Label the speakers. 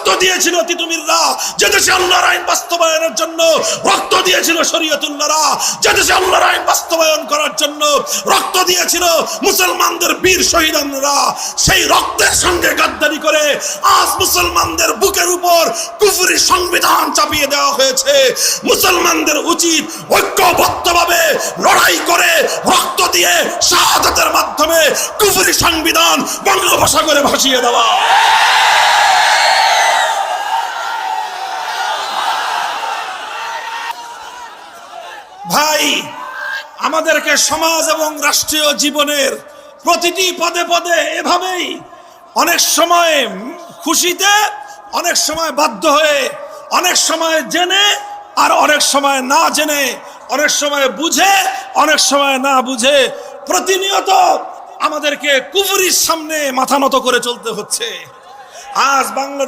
Speaker 1: রক্ত দিয়েছিল তিতুমিররা, যে দেশে আল্লাহর আইন বাস্তবায়নের জন্য রক্ত দিয়েছিল শরীয়তুল্লাহরা, যে দেশে আল্লাহর আইন বাস্তবায়ন করার জন্য রক্ত দিয়েছিল মুসলমানদের বীর শহীদরা, সেই রক্তের সঙ্গে গাদ্দারি করে আজ মুসলমানদের বুকের উপর কুফরি সংবিধান চাপিয়ে দেওয়া হয়েছে। মুসলমানদের উচিত ঐক্যবদ্ধভাবে লড়াই করে রক্ত দিয়ে শাহাদাতের মাধ্যমে কুফরি সংবিধান বঙ্গোপসাগরে ভাসিয়ে দেওয়া। ভাই, আমাদেরকে সমাজ এবং রাষ্ট্রীয় জীবনের প্রতিটি পদে পদে এভাবেই অনেক সময় খুশিতে, অনেক সময় বাধ্য হয়ে, অনেক সময় জেনে আর অনেক সময় না জেনে, অনেক সময় বুঝে অনেক সময় না বুঝে প্রতিনিয়ত আমাদেরকে কুফরির সামনে মাথা নত করে চলতে হচ্ছে। আজ বাংলাদেশ